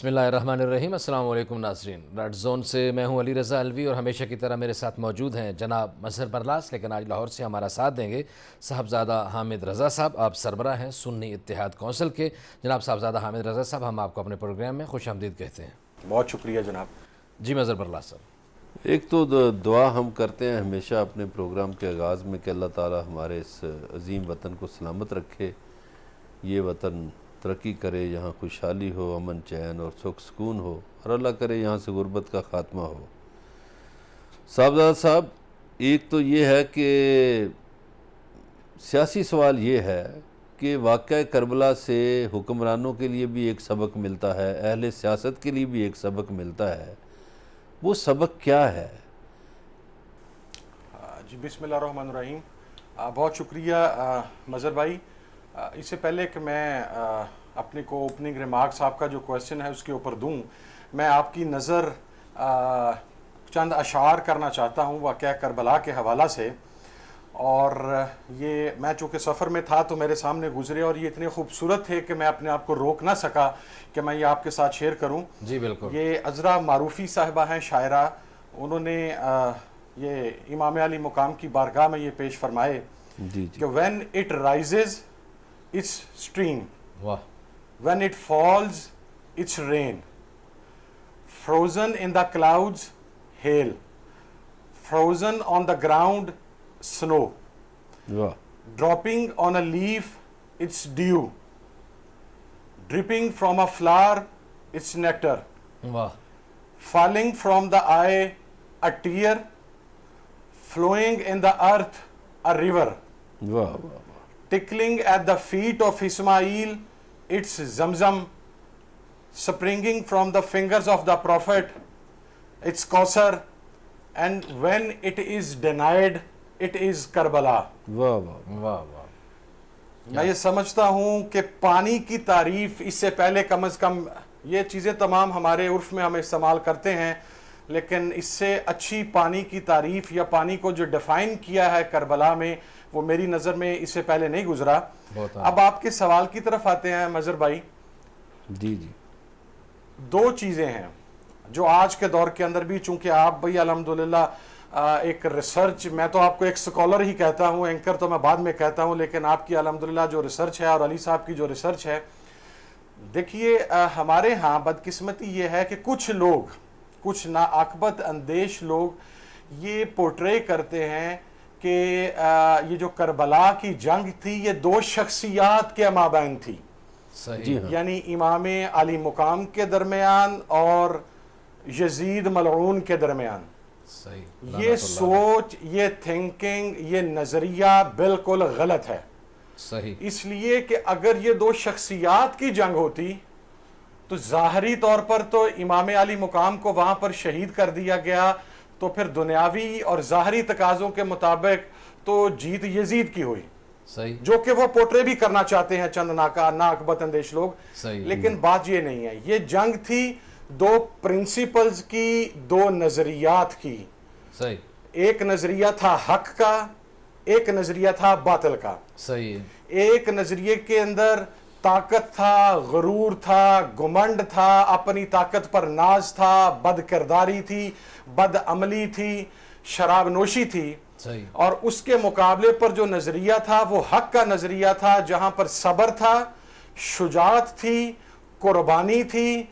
بسم اللہ الرحمن الرحیم۔ السلام علیکم ناظرین، ریڈ زون سے میں ہوں علی رضا الوی اور ہمیشہ کی طرح میرے ساتھ موجود ہیں جناب مظہر برلاس، لیکن آج لاہور سے ہمارا ساتھ دیں گے صاحبزادہ حامد رضا صاحب۔ آپ سربراہ ہیں سنی اتحاد کونسل کے۔ جناب صاحبزادہ حامد رضا صاحب، ہم آپ کو اپنے پروگرام میں خوش آمدید کہتے ہیں۔ بہت شکریہ جناب۔ جی مظہر برلاس صاحب۔ ایک تو دعا ہم کرتے ہیں ہمیشہ اپنے پروگرام کے آغاز میں کہ اللہ تعالی ہمارے اس عظیم وطن کو سلامت رکھے، یہ وطن ترقی کرے، یہاں خوشحالی ہو، امن چین اور سکھ سکون ہو، اور اللہ کرے یہاں سے غربت کا خاتمہ ہو۔ صاحبزادہ صاحب، ایک تو یہ ہے کہ سیاسی سوال یہ ہے کہ واقعہ کربلا سے حکمرانوں کے لیے بھی ایک سبق ملتا ہے، اہل سیاست کے لیے بھی ایک سبق ملتا ہے، وہ سبق کیا ہے؟ جی بسم اللہ الرحمن الرحیم۔ بہت شکریہ مظہر بھائی۔ اس سے پہلے کہ میں اپنے کو اوپننگ ریمارکس آپ کا جو کویسچن ہے اس کے اوپر دوں، میں آپ کی نظر چند اشعار کرنا چاہتا ہوں واقعہ کربلا کے حوالہ سے، اور یہ میں چونکہ سفر میں تھا تو میرے سامنے گزرے اور یہ اتنے خوبصورت تھے کہ میں اپنے آپ کو روک نہ سکا کہ میں یہ آپ کے ساتھ شیئر کروں۔ جی بالکل۔ یہ عذرا معروفی صاحبہ ہیں، شاعرہ، انہوں نے یہ امام علی مقام کی بارگاہ میں یہ پیش فرمائے کہ when it rises its stream, واہ۔ when it falls its rain, frozen in the clouds hail, frozen on the ground snow, واہ dropping on a leaf its dew, dripping from a flower its nectar, واہ۔ falling from the eye a tear, flowing in the earth a river, واہ واہ، tickling at the feet of Ismail its Zamzam, springing from the fingers of the Prophet its Kausar, and when it is denied it is Karbala۔ واہ واہ واہ واہ۔ میں یہ سمجھتا ہوں کہ پانی کی تعریف اس سے پہلے کم از کم یہ چیزیں تمام ہمارے عرف میں ہم استعمال کرتے ہیں، لیکن اس سے اچھی پانی کی تعریف یا پانی کو جو ڈیفائن کیا ہے کربلا میں، وہ میری نظر میں اس سے پہلے نہیں گزرا۔ اب آپ کے سوال کی طرف آتے ہیں مظہر بھائی۔ جی جی، دو چیزیں ہیں جو آج کے دور کے اندر بھی، چونکہ آپ بھائی الحمدللہ ایک ریسرچ، میں تو آپ کو ایک سکولر ہی کہتا ہوں، اینکر تو میں بعد میں کہتا ہوں، لیکن آپ کی الحمدللہ جو ریسرچ ہے اور علی صاحب کی جو ریسرچ ہے، دیکھیے ہمارے ہاں بدقسمتی یہ ہے کہ کچھ لوگ، کچھ ناعاقبت اندیش لوگ یہ پورٹرے کرتے ہیں کہ یہ جو کربلا کی جنگ تھی یہ دو شخصیات کے مابین تھی، صحیح۔ یعنی امام علی مقام کے درمیان اور یزید ملعون کے درمیان۔ صحیح۔ یہ سوچ، یہ تھنکنگ، یہ نظریہ بالکل غلط ہے۔ صحیح۔ اس لیے کہ اگر یہ دو شخصیات کی جنگ ہوتی تو ظاہری طور پر تو امام علی مقام کو وہاں پر شہید کر دیا گیا، تو پھر دنیاوی اور ظاہری تقاضوں کے مطابق تو جیت یزید کی ہوئی، صحیح، جو کہ وہ پورٹرے بھی کرنا چاہتے ہیں چند ناعاقبت اندیش لوگ۔ صحیح۔ لیکن بات یہ نہیں ہے، یہ جنگ تھی دو پرنسپلز کی، دو نظریات کی۔ صحیح۔ ایک نظریہ تھا حق کا، ایک نظریہ تھا باطل کا۔ صحیح۔ ایک نظریے کے اندر طاقت تھا، غرور تھا، گھمنڈ تھا، اپنی طاقت پر ناز تھا، بد کرداری تھی، بد عملی تھی، شراب نوشی تھی۔ صحیح۔ اور اس کے مقابلے پر جو نظریہ تھا وہ حق کا نظریہ تھا، جہاں پر صبر تھا، شجاعت تھی، قربانی تھی،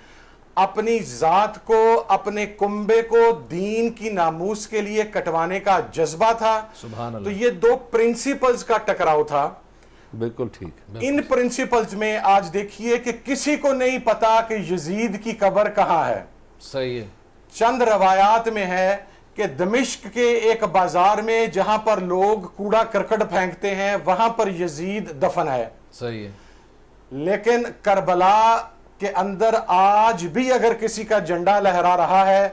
اپنی ذات کو، اپنے کنبے کو دین کی ناموس کے لیے کٹوانے کا جذبہ تھا۔ سبحان تو اللہ۔ یہ دو پرنسپلز کا ٹکراؤ تھا۔ بالکل ٹھیک۔ ان پرنسپلز میں آج دیکھیے کہ کسی کو نہیں پتا کہ یزید کی قبر کہاں ہے۔ صحیح ہے۔ چند روایات میں ہے کہ دمشق کے ایک بازار میں جہاں پر لوگ کوڑا کرکٹ پھینکتے ہیں وہاں پر یزید دفن ہے۔ صحیح ہے۔ لیکن کربلا کے اندر آج بھی اگر کسی کا جھنڈا لہرا رہا ہے،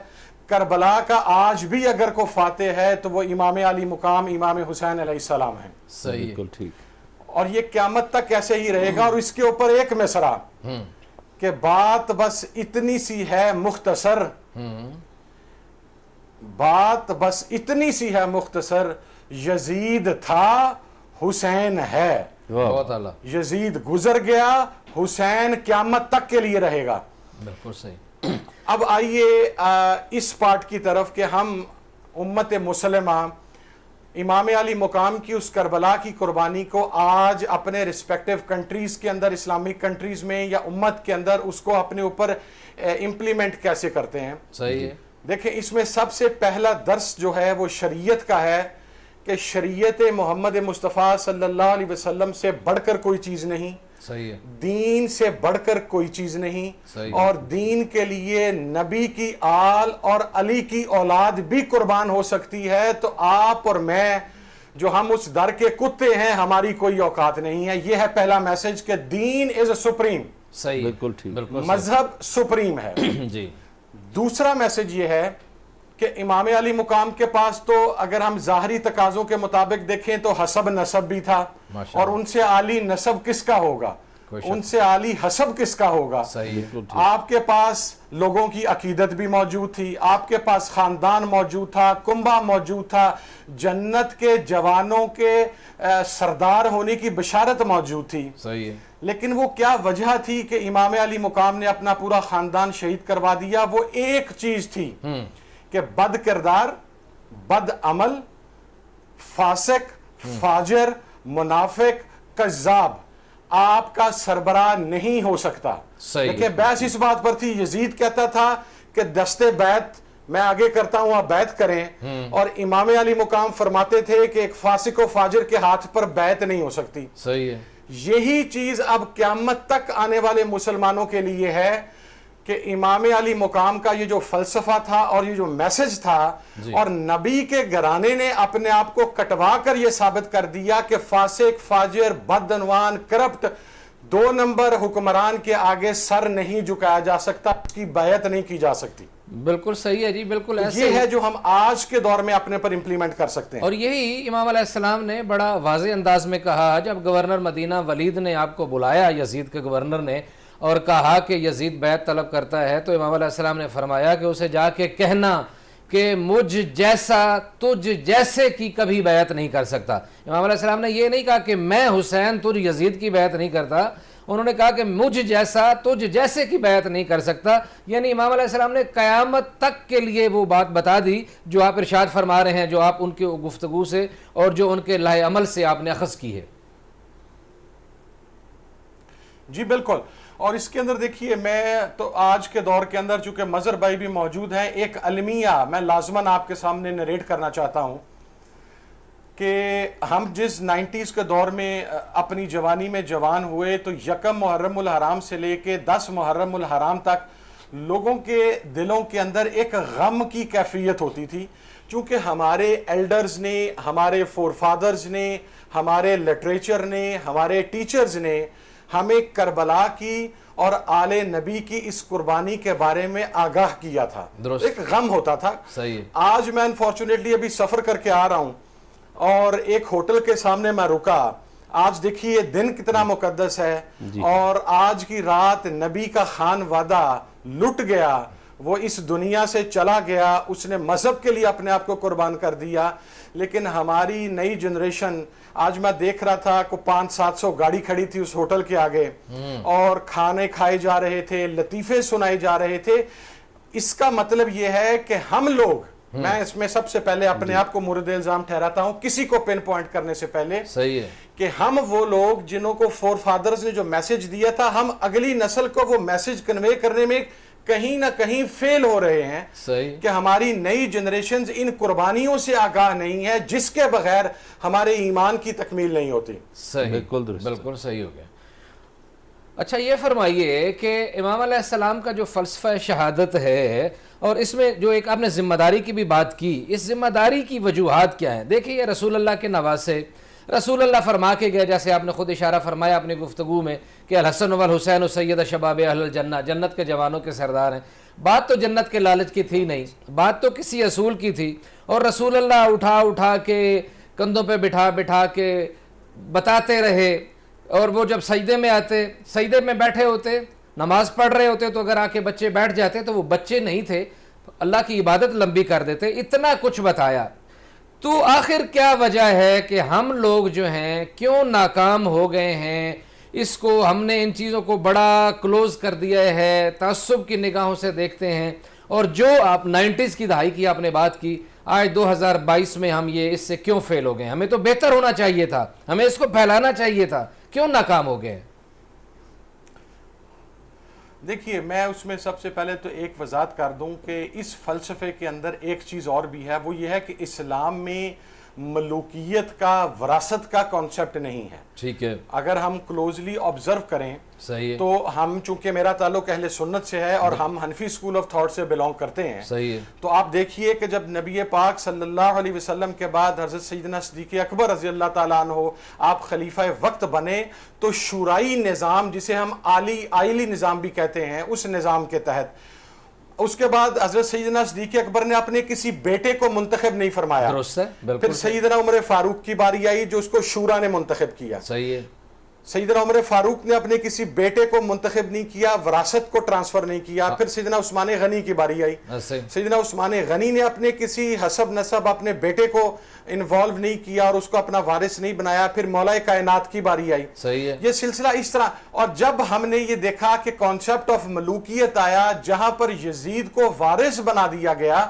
کربلا کا آج بھی اگر کو فاتح ہے تو وہ امام علی مقام امام حسین علیہ السلام ہیں۔ صحیح ہے۔ بالکل ٹھیک۔ اور یہ قیامت تک ایسے ہی رہے گا۔ اور اس کے اوپر ایک مصرع کہ بات بس اتنی سی ہے مختصر، بات بس اتنی سی ہے مختصر، یزید تھا حسین ہے۔ بہت اعلیٰ۔ یزید گزر گیا، حسین قیامت تک کے لیے رہے گا۔ بالکل صحیح. اب آئیے اس پارٹ کی طرف کہ ہم امت مسلمہ امام علی مقام کی اس کربلا کی قربانی کو آج اپنے رسپیکٹیو کنٹریز کے اندر، اسلامک کنٹریز میں یا امت کے اندر اس کو اپنے اوپر امپلیمنٹ کیسے کرتے ہیں. صحیح ہے. دیکھیں اس میں سب سے پہلا درس جو ہے وہ شریعت کا ہے کہ شریعت محمد مصطفیٰ صلی اللہ علیہ وسلم سے بڑھ کر کوئی چیز نہیں، صحیح ہے. دین سے بڑھ کر کوئی چیز نہیں، صحیح. اور دین کے لیے نبی کی آل اور علی کی اولاد بھی قربان ہو سکتی ہے. تو آپ اور میں جو ہم اس در کے کتے ہیں، ہماری کوئی اوقات نہیں ہے. یہ ہے پہلا میسج کہ دین از سپریم. صحیح. بالکل ٹھیک. بالکل مذہب سپریم ہے. جی. دوسرا میسج یہ ہے کہ امام علی مقام کے پاس تو اگر ہم ظاہری تقاضوں کے مطابق دیکھیں تو حسب نسب بھی تھا، اور ان سے عالی نسب کس کا ہوگا، ان سے عالی حسب کس کا ہوگا. صحیح. آپ کے پاس لوگوں کی عقیدت بھی موجود تھی، آپ کے پاس خاندان موجود تھا، کنبہ موجود تھا، جنت کے جوانوں کے سردار ہونے کی بشارت موجود تھی. صحیح ہے. لیکن وہ کیا وجہ تھی کہ امام علی مقام نے اپنا پورا خاندان شہید کروا دیا؟ وہ ایک چیز تھی کہ بد کردار، بد عمل، فاسق، فاجر، منافق، کذاب آپ کا سربراہ نہیں ہو سکتا. صحیح. دیکھیں بحث اس بات پر تھی، یزید کہتا تھا کہ دستے بیعت میں آگے کرتا ہوں، آپ بیعت کریں، اور امام علی مقام فرماتے تھے کہ ایک فاسق و فاجر کے ہاتھ پر بیعت نہیں ہو سکتی. صحیح ہے. یہی چیز اب قیامت تک آنے والے مسلمانوں کے لیے ہے کہ امام علی مقام کا یہ جو فلسفہ تھا اور یہ جو میسج تھا، اور نبی کے گھرانے نے اپنے آپ کو کٹوا کر یہ ثابت کر دیا کہ فاسق، فاجر، بدعنوان، کرپٹ 2 نمبر حکمران کے آگے سر نہیں جھکایا جا سکتا، اس کی بیعت نہیں کی جا سکتی. بالکل صحیح ہے جی. بالکل ایسے یہ ہے جو ہم آج کے دور میں اپنے پر امپلیمنٹ کر سکتے ہیں. اور یہی امام علیہ السلام نے بڑا واضح انداز میں کہا جب گورنر مدینہ ولید نے آپ کو بلایا، یزید کے گورنر نے، اور کہا کہ یزید بیعت طلب کرتا ہے، تو امام علیہ السلام نے فرمایا کہ اسے جا کے کہنا کہ مجھ جیسا تجھ جیسے کی کبھی بیعت نہیں کر سکتا. امام علیہ السلام نے یہ نہیں کہا کہ میں حسین تجھ یزید کی بیعت نہیں کرتا، انہوں نے کہا کہ مجھ جیسا تجھ جیسے کی بیعت نہیں کر سکتا. یعنی امام علیہ السلام نے قیامت تک کے لیے وہ بات بتا دی جو آپ ارشاد فرما رہے ہیں، جو آپ ان کی گفتگو سے اور جو ان کے لائحہ عمل سے آپ نے اخذ کی ہے. جی بالکل. اور اس کے اندر دیکھیے، میں تو آج کے دور کے اندر چونکہ مظہر بھائی بھی موجود ہیں، ایک المیہ میں لازماً آپ کے سامنے نریٹ کرنا چاہتا ہوں کہ ہم جس 90s کے دور میں اپنی جوانی میں جوان ہوئے، تو 1 محرم الحرام سے لے کے 10 محرم الحرام تک لوگوں کے دلوں کے اندر ایک غم کی کیفیت ہوتی تھی، چونکہ ہمارے ایلڈرز نے، ہمارے فور فادرز نے، ہمارے لٹریچر نے، ہمارے ٹیچرز نے ہمیں کربلا کی اور آل نبی کی اس قربانی کے بارے میں آگاہ کیا تھا. درست. ایک غم ہوتا تھا. صحیح. آج میں انفارچونیٹلی ابھی سفر کر کے آ رہا ہوں اور ایک ہوٹل کے سامنے میں رکا. آج دیکھیے دن کتنا مقدس ہے، اور آج کی رات نبی کا خان وعدہ لٹ گیا، وہ اس دنیا سے چلا گیا، اس نے مذہب کے لیے اپنے آپ کو قربان کر دیا. لیکن ہماری نئی جنریشن، آج میں دیکھ رہا تھا کہ 500-700 گاڑی کھڑی تھی اس ہوٹل کے آگے، اور کھانے کھائے جا رہے تھے، لطیفے سنائے جا رہے تھے. اس کا مطلب یہ ہے کہ ہم لوگ، میں اس میں سب سے پہلے اپنے آپ کو مورد الزام ٹھہراتا ہوں کسی کو پن پوائنٹ کرنے سے پہلے، صحیح ہے، کہ ہم وہ لوگ جنہوں کو فور فادرز نے جو میسج دیا تھا، ہم اگلی نسل کو وہ میسج کنوے کرنے میں کہیں نہ کہیں فیل ہو رہے ہیں. صحیح. کہ ہماری نئی جنریشنز ان قربانیوں سے آگاہ نہیں ہے جس کے بغیر ہمارے ایمان کی تکمیل نہیں ہوتی. صحیح، بالکل درست، بالکل صحیح ہو گیا. اچھا یہ فرمائیے کہ امام علیہ السلام کا جو فلسفہ شہادت ہے، اور اس میں جو ایک آپ نے ذمہ داری کی بھی بات کی، اس ذمہ داری کی وجوہات کیا ہیں؟ دیکھیے یہ رسول اللہ کے نواسے، رسول اللہ فرما کے گئے، جیسے آپ نے خود اشارہ فرمایا اپنی گفتگو میں کہ الحسن والحسین سید شباب اہل الجنہ، جنت کے جوانوں کے سردار ہیں. بات تو جنت کے لالچ کی تھی نہیں، بات تو کسی اصول کی تھی، اور رسول اللہ اٹھا اٹھا کے کندھوں پہ بٹھا بٹھا کے بتاتے رہے. اور وہ جب سجدے میں آتے، سجدے میں بیٹھے ہوتے، نماز پڑھ رہے ہوتے، تو اگر آ کے بچے بیٹھ جاتے تو وہ بچے نہیں تھے، اللہ کی عبادت لمبی کر دیتے. اتنا کچھ بتایا. تو آخر کیا وجہ ہے کہ ہم لوگ جو ہیں کیوں ناکام ہو گئے ہیں اس کو ہم نے ان چیزوں کو بڑا کلوز کر دیا ہے، تعصب کی نگاہوں سے دیکھتے ہیں، اور جو آپ 90s کی دہائی کی آپ نے بات کی، آج 2022 میں ہم یہ اس سے کیوں فیل ہو گئے؟ ہمیں تو بہتر ہونا چاہیے تھا، ہمیں اس کو پھیلانا چاہیے تھا، کیوں ناکام ہو گئے؟ دیکھیے، میں اس میں سب سے پہلے تو ایک وضاحت کر دوں کہ اس فلسفے کے اندر ایک چیز اور بھی ہے، وہ یہ ہے کہ اسلام میں ملوکیت کا، وراثت کا کانسیپٹ نہیں ہے۔ ٹھیک ہے، اگر ہم کلوزلی آبزرو کریں صحیح ہے، تو ہم، چونکہ میرا تعلق اہل سنت سے ہے اور ہم حنفی سکول آف تھاٹ سے بلونگ کرتے ہیں، صحیح ہے، تو آپ دیکھیے کہ جب نبی پاک صلی اللہ علیہ وسلم کے بعد حضرت سیدنا صدیق اکبر رضی اللہ تعالیٰ عنہ آپ خلیفہ وقت بنے، تو شورائی نظام، جسے ہم آئلی نظام بھی کہتے ہیں، اس نظام کے تحت اس کے بعد حضرت سیدنا صدیق اکبر نے اپنے کسی بیٹے کو منتخب نہیں فرمایا، درست ہے، پھر بالکل سیدنا عمر فاروق کی باری آئی جو اس کو شورا نے منتخب کیا۔ صحیح ہے، سیدنا عمر فاروق نے اپنے کسی بیٹے کو منتخب نہیں کیا، وراثت کو ٹرانسفر نہیں کیا۔ پھر سیدنا عثمان غنی کی باری آئی، سیدنا عثمان غنی نے اپنے کسی حسب نسب اپنے بیٹے کو انوالو نہیں کیا اور اس کو اپنا وارث نہیں بنایا۔ پھر مولا کائنات کی باری آئی۔ صحیح ہے، یہ سلسلہ اس طرح، اور جب ہم نے یہ دیکھا کہ کانسیپٹ آف ملوکیت آیا جہاں پر یزید کو وارث بنا دیا گیا،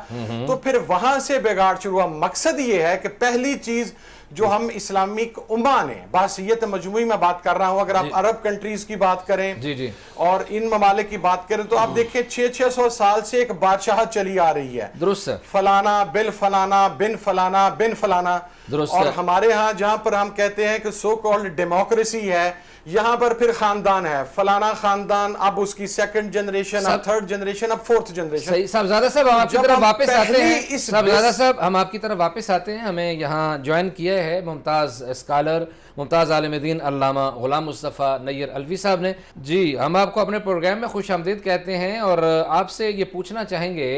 تو پھر وہاں سے بگاڑ شروع ہوا۔ مقصد یہ ہے کہ پہلی چیز جو ہم اسلامک امہ نے، بحثیت مجموعی میں بات کر رہا ہوں، اگر آپ عرب کنٹریز کی بات کریں جی اور ان ممالک کی بات کریں تو آپ دیکھیں 600 سال سے ایک بادشاہت چلی آ رہی ہے، درست ہے، فلانا بن فلانا بن فلانا بن فلانا۔ درست اور ہے، ہمارے ہاں جہاں پر ہم کہتے ہیں کہ سو کالڈ ڈیموکریسی ہے، یہاں پر پھر خاندان ہے، فلانا خاندان، اب اس کی سیکنڈ جنریشن، اب تھرڈ جنریشن، اب فورتھ جنریشن۔ صحیح۔ صاحبزادہ صاحب ہم آپ کی جب طرف ہم واپس آتے پہلی ہیں، اس صاحبزادہ صاحب ہم آپ کی طرف واپس آتے ہیں، ہمیں یہاں جوائن کیا ہے ممتاز اسکالر، ممتاز عالم دین علامہ غلام مصطفیٰ نیر الوی صاحب نے۔ جی، ہم آپ کو اپنے پروگرام میں خوش آمدید کہتے ہیں اور آپ سے یہ پوچھنا چاہیں گے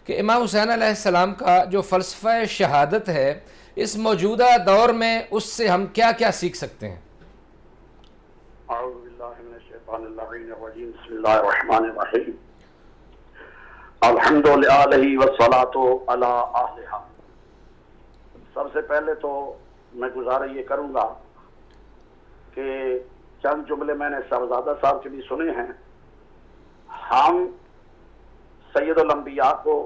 کہ امام حسین علیہ السلام کا جو فلسفہ شہادت ہے، اس موجودہ دور میں اس سے ہم کیا کیا سیکھ سکتے ہیں؟ اعوذ باللہ من الشیطان اللعین الرجیم، بسم اللہ الرحمن الرحیم، الحمد للہ والصلاة علی اہلہا۔ سب سے پہلے تو میں گزارش یہ کروں گا کہ چند جملے میں نے صاحبزادہ صاحب کے بھی سنے ہیں۔ ہم سید الانبیاء کو،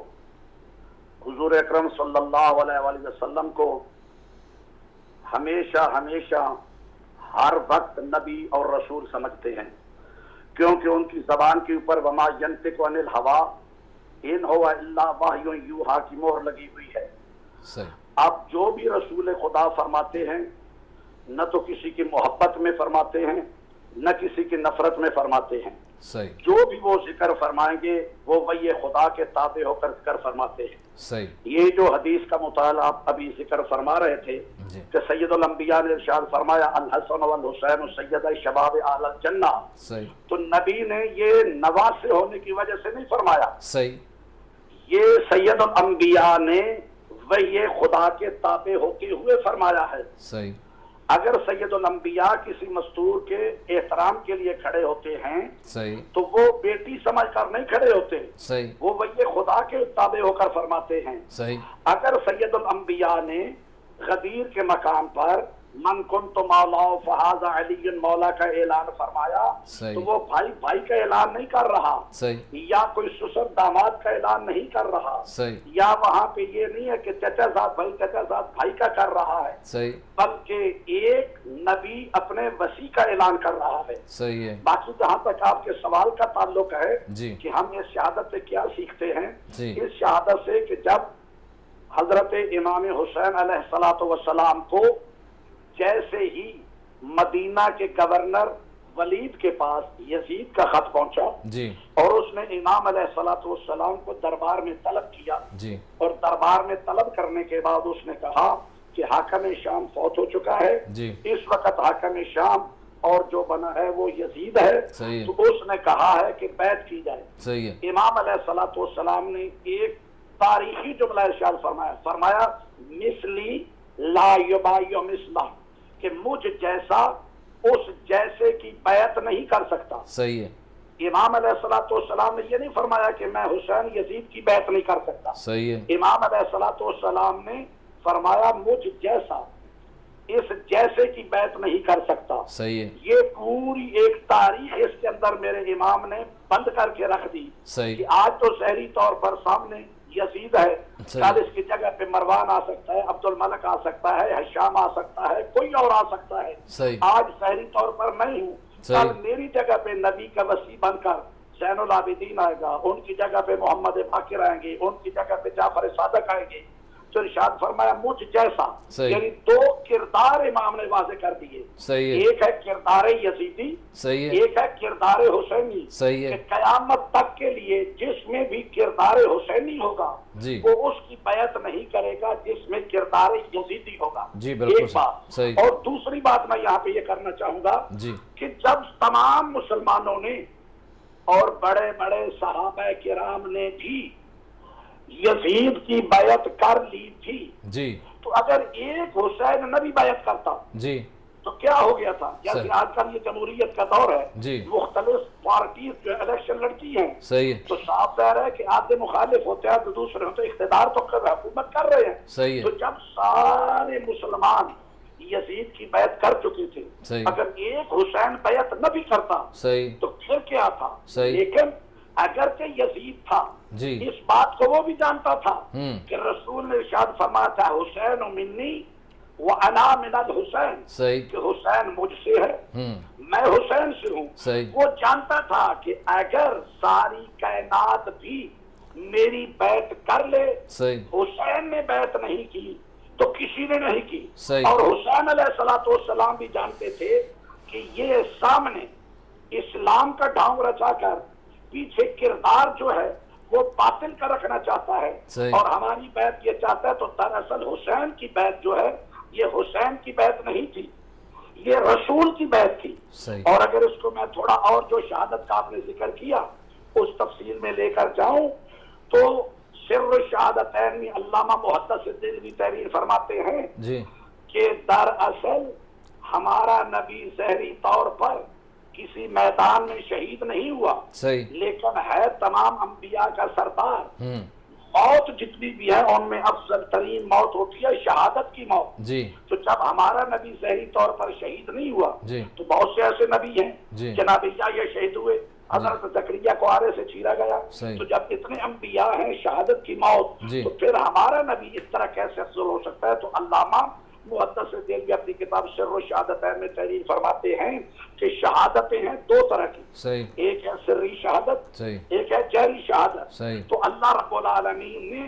حضور اکرم صلی اللہ علیہ وآلہ وسلم کو ہمیشہ ہر وقت نبی اور رسول سمجھتے ہیں، کیونکہ ان کی زبان کے اوپر وما ینطق عن الہوا ان ہوا الا وحی یوحی کی مہر لگی ہوئی ہے۔ اب جو بھی رسول خدا فرماتے ہیں، نہ تو کسی کی محبت میں فرماتے ہیں، نہ کسی کی نفرت میں فرماتے ہیں۔ جو بھی وہ ذکر فرمائیں گے وہ وحی خدا کے تابع ہو کر فرماتے ہیں۔ یہ جو حدیث کا مطالعہ آپ ابھی ذکر فرما رہے تھے کہ سید الانبیاء نے ارشاد فرمایا الحسن والحسین سید شباب اہل الجنہ، تو نبی نے یہ نواسے ہونے کی وجہ سے نہیں فرمایا، یہ سید الانبیاء نے وحی خدا کے تابع ہوتے ہوئے فرمایا ہے۔ اگر سید الانبیاء کسی مستور کے احترام کے لیے کھڑے ہوتے ہیں تو وہ بیٹی سمجھ کر نہیں کھڑے ہوتے، وہ وحی خدا کے تابع ہو کر فرماتے ہیں۔ اگر سید الانبیاء نے غدیر کے مقام پر من کنت مولا فہذا علی مولا کا اعلان فرمایا تو وہ بھائی کا اعلان نہیں کر رہا، یا کوئی سسر داماد کا اعلان نہیں کر رہا، یا وہاں پہ یہ نہیں ہے کہ چچا زاد بھائی کا کر رہا ہے، بلکہ ایک نبی اپنے وسیع کا اعلان کر رہا ہے۔ باقی جہاں تک آپ کے سوال کا تعلق ہے کہ ہم اس شہادت سے کیا سیکھتے ہیں، اس شہادت سے کہ جب حضرت امام حسین علیہ السلام کو جیسے ہی مدینہ کے گورنر ولید کے پاس یزید کا خط پہنچا اور اس نے امام علیہ السلام کو دربار میں طلب کیا، اور دربار میں طلب کرنے کے بعد اس نے کہا کہ حاکم شام فوت ہو چکا ہے، اس وقت حاکم شام اور جو بنا ہے وہ یزید ہے، تو اس نے کہا ہے کہ بیعت کی جائے۔ امام علیہ السلام نے ایک تاریخی جملہ ارشاد فرمایا مثلی لا یبایع مثلہ، کہ مجھ جیسا اس جیسے کی بیعت نہیں کر سکتا۔ امام علیہ السلام نے یہ نہیں فرمایا کہ میں حسین یزید کی بیعت نہیں کر سکتا، امام علیہ السلام نے فرمایا مجھ جیسا اس جیسے کی بیعت نہیں کر سکتا. صحیح ہے. یہ پوری ایک تاریخ اس کے اندر میرے امام نے بند کر کے رکھ دی صحیح. کہ آج تو ظاہری طور پر سامنے یزید ہے, کل اس کی جگہ پہ مروان آ سکتا ہے, عبد الملک آ سکتا ہے, حشام آ سکتا ہے, کوئی اور آ سکتا ہے. صحیح. آج ظاہری طور پر میں ہوں, کل میری جگہ پہ نبی کا وسیع بن کر زین العابدین آئے گا, ان کی جگہ پہ محمد باقر آئیں گے, ان کی جگہ پہ جعفر صادق آئیں گے. تو ارشاد فرمایا مجھ جیسا, یعنی دو کردار امام نے واضح کر دیے. ایک ہے کردار یزیدی, ایک ہے کردار حسینی. کہ قیامت تک کے لیے جس میں بھی کردار حسینی ہوگا وہ اس کی بیعت نہیں کرے گا جس میں کردار یزیدی ہوگا. ایک بات. اور دوسری بات میں یہاں پہ یہ کرنا چاہوں گا کہ جب تمام مسلمانوں نے اور بڑے بڑے صحابہ کرام نے بھی یزید کی بیعت کر لی تھی, تو اگر ایک حسین نہ بھی بیعت کرتا تو کیا ہو گیا تھا؟ جیسے آج کل یہ جمہوریت کا دور ہے, مختلف پارٹیز جو الیکشن لڑتی ہیں, تو صاف ظاہر ہے کہ آدھے مخالف ہوتے ہیں تو دوسرے ہوتے, اقتدار تو حکومت کر رہے ہیں. تو جب سارے مسلمان یزید کی بیعت کر چکے تھے, اگر ایک حسین بیعت نہ بھی کرتا تو پھر کیا تھا؟ لیکن اگرچہ یزید تھا, اس بات کو وہ بھی جانتا تھا کہ رسول نے ارشاد فرمایا تھا حسین منی وانا من الحسین, کہ حسین مجھ سے ہے, میں حسین سے ہوں. وہ جانتا تھا کہ اگر ساری کائنات بھی میری بیعت کر لے, حسین نے بیعت نہیں کی تو کسی نے نہیں کی. اور حسین علیہ السلام بھی جانتے تھے کہ یہ سامنے اسلام کا ڈھونگ رچا کر پیچھے کردار جو ہے وہ باطل کا رکھنا چاہتا ہے اور ہماری بیعت یہ چاہتا ہے. تو دراصل حسین کی بیعت جو ہے یہ حسین کی بیعت نہیں تھی, یہ رسول کی بیعت تھی. اور اگر اس کو میں تھوڑا اور جو شہادت کا آپ نے ذکر کیا اس تفصیل میں لے کر جاؤں تو سر شہادتین میں علامہ محدث دہلوی تحریر فرماتے ہیں کہ دراصل ہمارا نبی ظاہری طور پر کسی میدان میں شہید نہیں ہوا, لیکن ہے تمام انبیاء کا سردار. موت جتنی بھی ہے ان میں افضل ترین موت ہوتی ہے شہادت کی موت. تو جب ہمارا نبی ظاہری طور پر شہید نہیں ہوا تو بہت سے ایسے نبی ہیں, جناب یہ شہید ہوئے, حضرت زکریا کو آرے سے چیرا گیا. تو جب اتنے انبیاء ہیں شہادت کی موت, تو پھر ہمارا نبی اس طرح کیسے افضل ہو سکتا ہے؟ تو علامہ محدث دہلوی اپنی کتاب سر الشہادتین میں تحریر فرماتے ہیں کہ شہادتیں ہیں دو طرح کی, ایک ہے سری شہادت, ایک ہے جہری شہادت. تو اللہ رب العالمین نے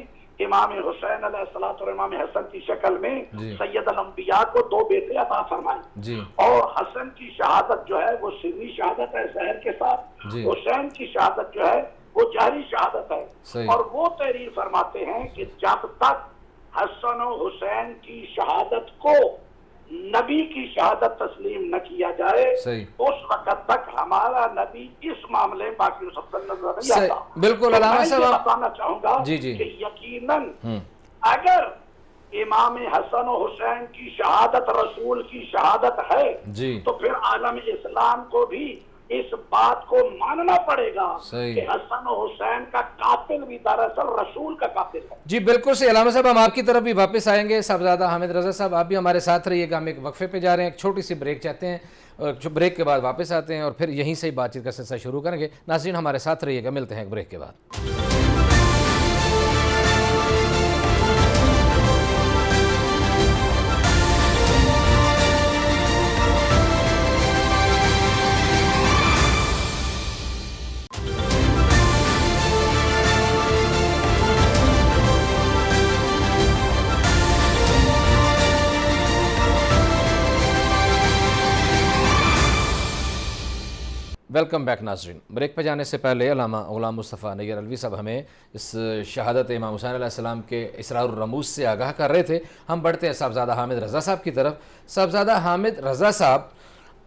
امام حسین علیہ الصلوۃ اور امام حسن کی شکل میں سید الانبیاء کو دو بیٹے عطا فرمائے, اور حسن کی شہادت جو ہے وہ سری شہادت ہے ظاہر کے ساتھ, حسین کی شہادت جو ہے وہ جہری شہادت ہے. اور وہ تحریر فرماتے ہیں کہ جب تک حسن و حسین کی شہادت کو نبی کی شہادت تسلیم نہ کیا جائے اس وقت تک ہمارا نبی اس معاملے میں باقی سب نظر نہیں آتا. بالکل علامہ صاحب, میں بتانا چاہوں گا کہ یقیناً اگر امام حسن و حسین کی شہادت رسول کی شہادت ہے تو پھر عالم اسلام کو بھی اس بات کو ماننا پڑے گا کہ حسن و حسین کا قاتل بھی دراصل رسول کا قاتل ہے. جی بالکل سے علامہ صاحب, ہم آپ کی طرف بھی واپس آئیں گے. صاحبزادہ حامد رضا صاحب آپ بھی ہمارے ساتھ رہیے گا, ہم ایک وقفے پہ جا رہے ہیں, ایک چھوٹی سی بریک چاہتے ہیں, اور بریک کے بعد واپس آتے ہیں اور پھر یہیں سے ہی بات چیت کا سلسلہ شروع کریں گے. ناظرین ہمارے ساتھ رہیے گا, ملتے ہیں ایک بریک کے بعد. ویلکم بیک ناظرین. بریک پہ جانے سے پہلے علامہ غلام مصطفیٰ نیر علوی صاحب ہمیں اس شہادت امام حسین علیہ السلام کے اسرار الرموز سے آگاہ کر رہے تھے. ہم بڑھتے ہیں صاحبزادہ حامد رضا صاحب کی طرف. صاحبزادہ حامد رضا صاحب,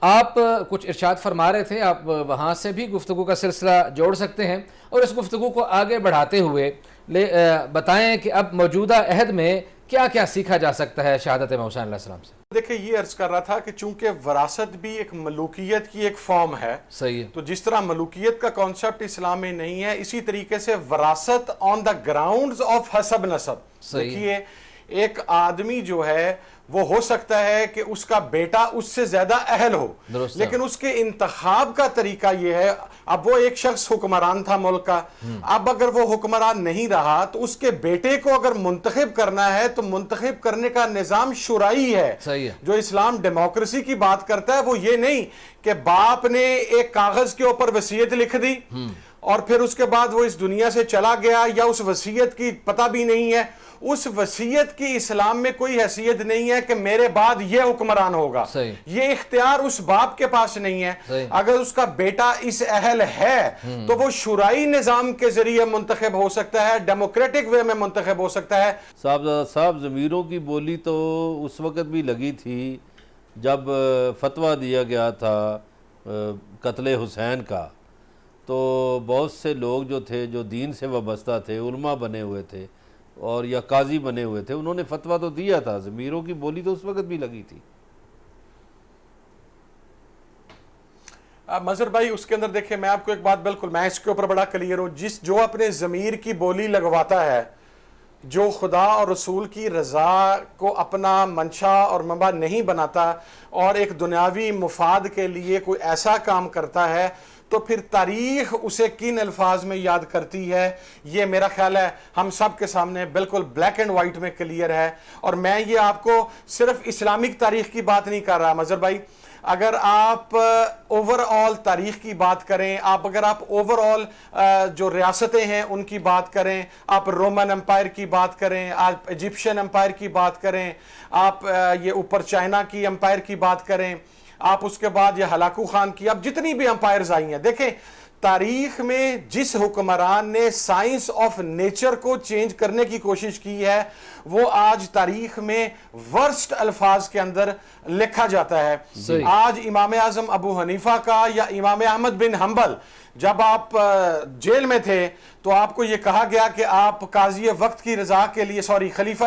آپ کچھ ارشاد فرما رہے تھے, آپ وہاں سے بھی گفتگو کا سلسلہ جوڑ سکتے ہیں اور اس گفتگو کو آگے بڑھاتے ہوئے بتائیں کہ اب موجودہ عہد میں کیا کیا سیکھا جا سکتا ہے شہادت امام حسین علیہ السلام سے. دیکھیں یہ عرض کر رہا تھا کہ چونکہ وراثت بھی ایک ملوکیت کی ایک فارم ہے, صحیح ہے, تو جس طرح ملوکیت کا کانسیپٹ اسلام میں نہیں ہے, اسی طریقے سے وراثت آن دا گراؤنڈز آف حسب نسب. دیکھیے ایک آدمی جو ہے وہ ہو سکتا ہے کہ اس کا بیٹا اس سے زیادہ اہل ہو، لیکن اس کے انتخاب کا طریقہ یہ ہے. اب وہ ایک شخص حکمران تھا ملک کا، اب اگر وہ حکمران نہیں رہا تو اس کے بیٹے کو اگر منتخب کرنا ہے تو منتخب کرنے کا نظام شورائی ہے. جو اسلام ڈیموکریسی کی بات کرتا ہے وہ یہ نہیں کہ باپ نے ایک کاغذ کے اوپر وصیت لکھ دی اور پھر اس کے بعد وہ اس دنیا سے چلا گیا، یا اس وصیت کی پتہ بھی نہیں ہے. اس وصیت کی اسلام میں کوئی حیثیت نہیں ہے کہ میرے بعد یہ حکمران ہوگا. یہ اختیار اس باپ کے پاس نہیں ہے. اگر اس کا بیٹا اس اہل ہے تو وہ شورائی نظام کے ذریعے منتخب ہو سکتا ہے، ڈیموکریٹک وے میں منتخب ہو سکتا ہے. صاحب ضمیروں کی بولی تو اس وقت بھی لگی تھی جب فتویٰ دیا گیا تھا قتل حسین کا، تو بہت سے لوگ جو تھے جو دین سے وابستہ تھے، علماء بنے ہوئے تھے اور یا قاضی بنے ہوئے تھے، انہوں نے فتویٰ تو دیا تھا. ضمیروں کی بولی تو اس وقت بھی لگی تھی. مظہر بھائی اس کے اندر دیکھیں، میں آپ کو ایک بات بالکل، میں اس کے اوپر بڑا کلیئر ہوں، جو اپنے ضمیر کی بولی لگواتا ہے، جو خدا اور رسول کی رضا کو اپنا منشا اور منبع نہیں بناتا اور ایک دنیاوی مفاد کے لیے کوئی ایسا کام کرتا ہے، تو پھر تاریخ اسے کن الفاظ میں یاد کرتی ہے، یہ میرا خیال ہے ہم سب کے سامنے بالکل بلیک اینڈ وائٹ میں کلیئر ہے. اور میں یہ آپ کو صرف اسلامک تاریخ کی بات نہیں کر رہا مظہر بھائی، اگر آپ اوور آل تاریخ کی بات کریں، اگر آپ اوور آل جو ریاستیں ہیں ان کی بات کریں، آپ رومن امپائر کی بات کریں، آپ ایجپشین امپائر کی بات کریں، آپ یہ اوپر چائنا کی امپائر کی بات کریں، آپ اس کے بعد یہ ہلاکو خان کی، اب جتنی بھی امپائرز آئی ہیں، دیکھیں تاریخ میں جس حکمران نے سائنس آف نیچر کو چینج کرنے کی کوشش کی ہے وہ آج تاریخ میں ورسٹ الفاظ کے اندر لکھا جاتا ہے. آج امام اعظم ابو حنیفہ کا یا امام احمد بن حنبل جب آپ جیل میں تھے تو آپ کو یہ کہا گیا کہ آپ قاضی وقت کی رضا کے لیے خلیفہ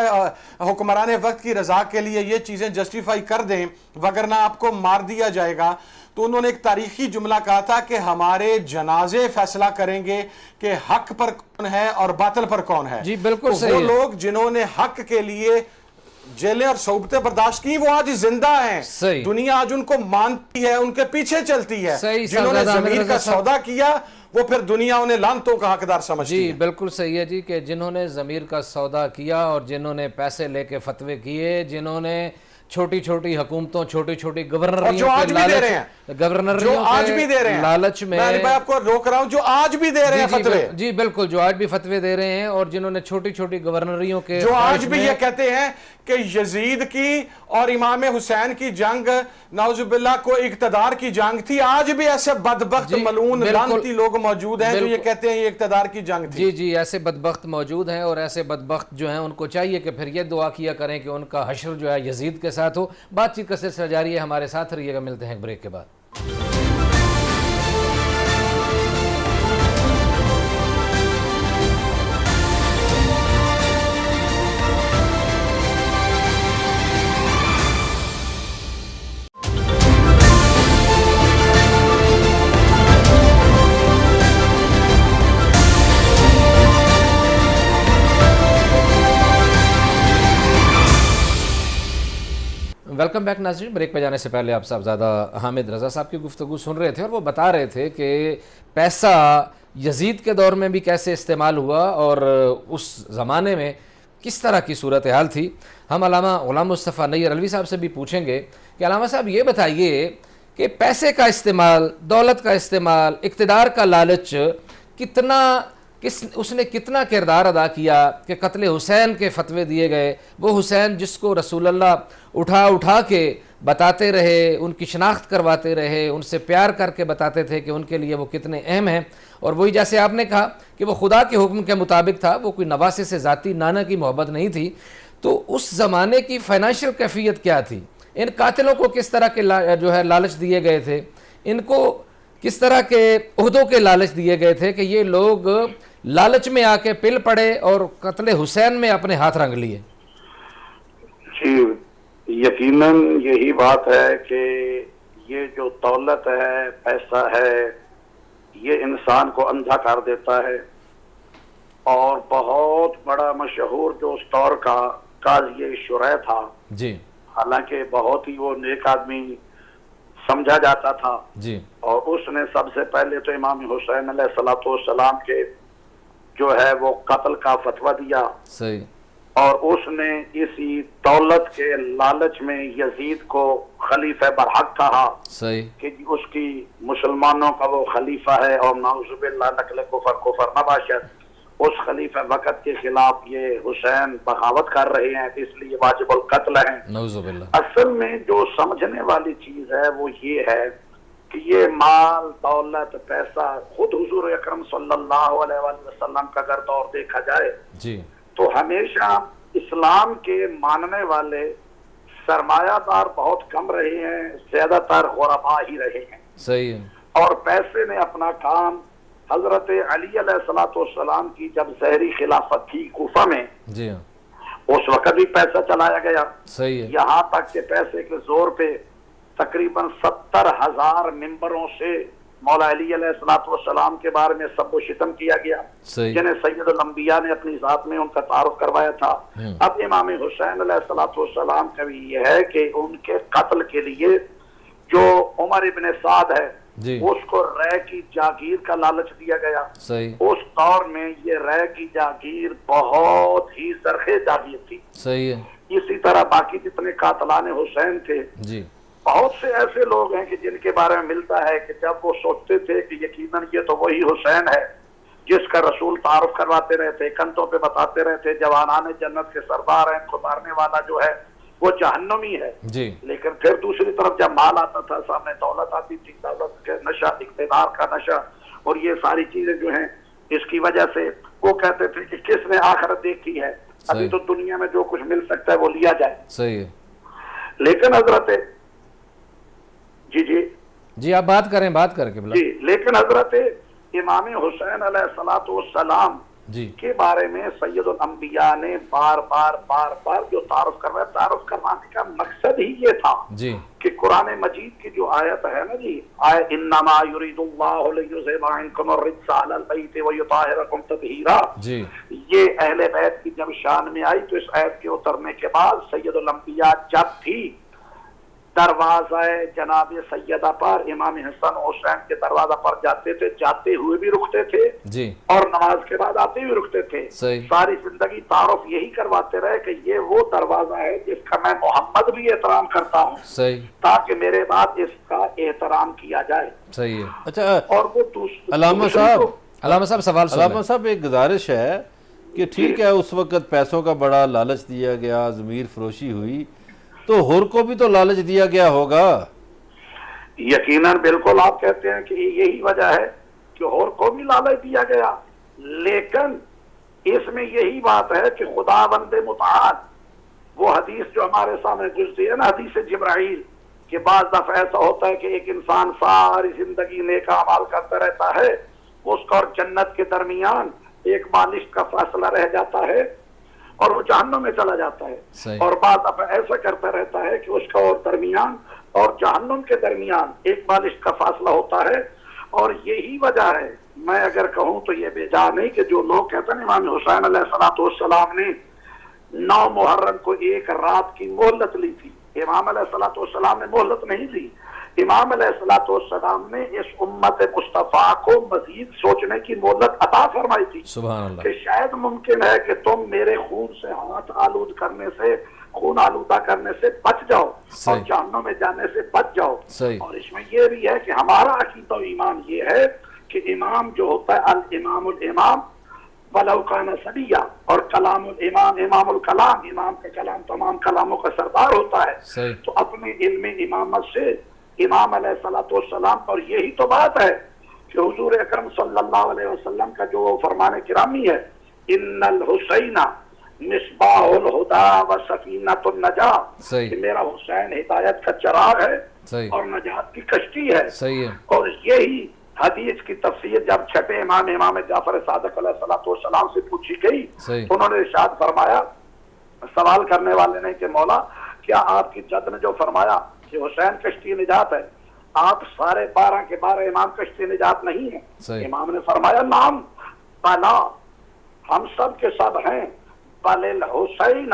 حکمران وقت کی رضا کے لیے یہ چیزیں جسٹیفائی کر دیں وگرنہ آپ کو مار دیا جائے گا. تو انہوں نے ایک تاریخی جملہ کہا تھا کہ ہمارے جنازے فیصلہ کریں گے کہ حق پر کون ہے اور باطل پر کون ہے. جی بالکل صحیح. وہ لوگ جنہوں نے حق کے لیے جیلیں اور صعوبتیں برداشت کی وہ آج زندہ ہیں. دنیا آج ان کو مانتی ہے، ان کے پیچھے چلتی ہے. جنہوں نے ضمیر کا سودا کیا وہ پھر دنیا انہیں لعنتوں کا حقدار سمجھتی ہے. جی بالکل صحیح ہے جی، کہ جنہوں نے ضمیر کا سودا کیا اور جنہوں نے پیسے لے کے فتوے کیے، جنہوں نے چھوٹی چھوٹی حکومتوں، چھوٹی چھوٹی گورنریوں جو آج بھی دے رہے ہیں، لالچ میں میں آپ کو روک رہا ہوں، جو آج بھی دے رہے ہیں فتوے. جی بالکل، جو آج بھی فتوے دے رہے ہیں اور جنہوں نے چھوٹی چھوٹی گورنریوں کے، جو آج بھی یہ کہتے ہیں کہ یزید کی اور امام حسین کی جنگ نعوذ باللہ کو اقتدار کی جنگ تھی. آج بھی ایسے بدبخت ملعون لعنتی لوگ موجود ہیں جو یہ کہتے ہیں یہ اقتدار کی جنگ تھی. جی جی ایسے بدبخت موجود ہیں، اور ایسے بدبخت جو ہیں ان کو چاہیے کہ پھر یہ دعا کیا کریں کہ ان کا حشر جو ہے یزید کے ساتھ ہو. بات چیت کا سلسلہ جاری ہے، ہمارے ساتھ رہیے گا، ملتے ہیں ایک بریک کے بعد. ویلکم بیک ناظرین. بریک پہ جانے سے پہلے آپ صاحبزادہ حامد رضا صاحب کی گفتگو سن رہے تھے اور وہ بتا رہے تھے کہ پیسہ یزید کے دور میں بھی کیسے استعمال ہوا اور اس زمانے میں کس طرح کی صورتحال تھی. ہم علامہ غلام مصطفیٰ نیر علوی صاحب سے بھی پوچھیں گے کہ علامہ صاحب یہ بتائیے کہ پیسے کا استعمال، دولت کا استعمال، اقتدار کا لالچ اس نے کتنا کردار ادا کیا کہ قتل حسین کے فتوے دیے گئے. وہ حسین جس کو رسول اللہ اٹھا کے بتاتے رہے، ان کی شناخت کرواتے رہے، ان سے پیار کر کے بتاتے تھے کہ ان کے لیے وہ کتنے اہم ہیں. اور وہی جیسے آپ نے کہا کہ وہ خدا کے حکم کے مطابق تھا، وہ کوئی نواسے سے ذاتی نانا کی محبت نہیں تھی. تو اس زمانے کی فائنانشل کیفیت کیا تھی؟ ان قاتلوں کو کس طرح کے جو ہے لالچ دیے گئے تھے؟ ان کو کس طرح کے عہدوں کے لالچ دیے گئے تھے کہ یہ لوگ لالچ میں آ کے پل پڑے اور قتل حسین میں اپنے ہاتھ رنگ لیے؟ جی یقیناً یہی بات ہے کہ یہ جو دولت ہے، پیسہ ہے، یہ انسان کو اندھا کر دیتا ہے. اور بہت بڑا مشہور جو اس دور کا قاضی شرح تھا، جی حالانکہ بہت ہی وہ نیک آدمی سمجھا جاتا تھا، جی اور اس نے سب سے پہلے تو امام حسین علیہ الصلوۃ والسلام کے جو ہے وہ قتل کا فتویٰ دیا، صحیح اور اس نے اسی دولت کے لالچ میں یزید کو خلیفہ برحق کہا صحیح کہ اس کی مسلمانوں کا وہ خلیفہ ہے، اور نعوذ باللہ نقل کفر نباشت، اس خلیفہ وقت کے خلاف یہ حسین بغاوت کر رہے ہیں، اس لیے واجب القتل ہیں۔ نعوذ باللہ۔ اصل میں جو سمجھنے والی چیز ہے وہ یہ ہے کہ یہ مال دولت پیسہ، خود حضور اکرم صلی اللہ علیہ وآلہ وسلم کا اگر دور دیکھا جائے جی تو ہمیشہ اسلام کے ماننے والے سرمایہ دار بہت کم رہے ہیں، زیادہ تر غربا ہی رہے ہیں، صحیح ہے، اور پیسے نے اپنا کام، حضرت علی علیہ الصلوۃ والسلام کی جب زہری خلافت تھی کوفہ میں، جی ہاں اس وقت بھی پیسہ چلایا گیا، صحیح ہے، یہاں تک کہ پیسے کے زور پہ تقریباً 70,000 ممبروں سے مولا علی علیہ الصلوۃ والسلام کے بارے میں سب و شتم کیا گیا، صحیح جنہیں سید الانبیاء نے اپنی ذات میں ان کا تعارف کروایا تھا۔ اب امام حسین علیہ الصلوۃ والسلام کا بھی یہ ہے کہ ان کے قتل کے لیے جو عمر ابن سعد ہے جی اس کو رے کی جاگیر کا لالچ دیا گیا۔ صحیح اس دور میں یہ رے کی جاگیر بہت ہی سرخی جاگیر تھی۔ صحیح ہے، اسی طرح باقی جتنے قاتلان حسین تھے، جی بہت سے ایسے لوگ ہیں کہ جن کے بارے میں ملتا ہے کہ جب وہ سوچتے تھے کہ یقیناً یہ تو وہی حسین ہے جس کا رسول تعارف کرواتے رہتے، کندھوں پہ بتاتے رہتے، جوانان جنت کے سردار ہیں، کو مارنے والا جو ہے وہ جہنمی ہے، جی لیکن پھر دوسری طرف جب مال آتا تھا سامنے، دولت آتی تھی، دولت کے نشہ، اقتدار کا نشہ، اور یہ ساری چیزیں جو ہیں اس کی وجہ سے وہ کہتے تھے کہ کس نے آخرت دیکھی ہے، ابھی تو دنیا میں جو کچھ مل سکتا ہے وہ لیا جائے۔ صحیح ہے، لیکن حضرت جی آپ بات کریں، بات کر کے بلا جی لیکن حضرت امام حسین علیہ الصلوۃ والسلام جی کے بارے میں سید الانبیاء نے بار بار جو تعارف کروانے کا مقصد ہی یہ تھا جی کہ قرآن مجید کی جو آیت ہے نا جی، انما یرید اللہ لیذھب عنکم الرجس علی البیت ویطہرکم تطہیرا، جی یہ اہل بیت کی جب شان میں آئی تو اس آیت کے اترنے کے بعد سید الانبیاء جب بھی دروازہ جناب سیدہ پر، امام حسن حسین کے دروازہ پر جاتے تھے، جاتے ہوئے بھی رکتے تھے جی اور نماز کے بعد آتے ہوئے رکتے تھے، صحیح ساری زندگی تعارف یہی کرواتے رہے کہ یہ وہ دروازہ ہے جس کا میں محمد بھی احترام کرتا ہوں، صحیح تاکہ میرے بعد اس کا احترام کیا جائے۔ صحیح ہے۔ اچھا اور وہ علامہ صاحب، علامہ صاحب سوال سن علامہ صاحب ایک گزارش ہے کہ ٹھیک ہے اس وقت پیسوں کا بڑا لالچ دیا گیا، ضمیر فروشی ہوئی، تو ہر کو بھی تو لالچ دیا گیا ہوگا؟ یقیناً بالکل آپ کہتے ہیں کہ یہی وجہ ہے کہ اور کو بھی لالچ دیا گیا، لیکن اس میں یہی بات ہے کہ خدا بند متعال، وہ حدیث جو ہمارے سامنے گزرتی ہے نا، حدیث جبرائیل، کہ بعض دفعہ ایسا ہوتا ہے کہ ایک انسان ساری زندگی نیک اعمال کرتا رہتا ہے، اس کا اور جنت کے درمیان ایک بالشت کا فاصلہ رہ جاتا ہے اور وہ جہنم میں چلا جاتا ہے، صحیح اور بعض دفعہ ایسا کرتا رہتا ہے کہ اس کا اور درمیان اور جہنم کے درمیان ایک بالشت کا فاصلہ ہوتا ہے، اور یہی وجہ ہے، میں اگر کہوں تو یہ بے جا نہیں کہ جو لوگ کہتے ہیں امام حسین علیہ الصلوۃ والسلام نے 9 محرم کو ایک رات کی مہلت لی تھی، امام علیہ الصلوۃ والسلام نے مہلت نہیں لی، امام علیہ الصلوۃ والسلام نے اس امت مصطفیٰ کو مزید سوچنے کی مہلت عطا فرمائی تھی سبحان اللہ، کہ شاید ممکن ہے کہ تم میرے خون سے ہاتھ آلود کرنے سے، خون آلودہ کرنے سے بچ جاؤ اور صحیح جہنم میں جانے سے بچ جاؤ۔ صحیح اور اس میں یہ بھی ہے کہ ہمارا عقیدہ و ایمان یہ ہے کہ امام جو ہوتا ہے الامام الامام ولو کان صبیا، اور کلام الامام امام الکلام، امام کا کلام تمام کلاموں کا سردار ہوتا ہے، صحیح تو اپنے علم امامت سے امام علیہ الصلوۃ والسلام، اور یہی تو بات ہے کہ حضور اکرم صلی اللہ علیہ وسلم کا جو فرمان گرامی ہے، ان الحسین مصباح الہدی و سفینۃ النجاۃ، صحیح کہ میرا حسین ہدایت کا چراغ ہے صحیح اور نجات کی کشتی ہے۔ صحیح ہے، اور یہی حدیث کی تفسیر جب چھٹے امام جعفر صادق علیہ الصلوۃ والسلام سے پوچھی گئی، صحیح انہوں نے ارشاد فرمایا، سوال کرنے والے نے کہ مولا کیا آپ کی جد نے جو فرمایا کہ حسین کشتی نجات ہے، آپ سارے 12 کے 12 امام کشتی نجات نہیں ہیں؟ صحیح امام نے فرمایا نام بلا، ہم سب کے سب ہیں، بل الحسین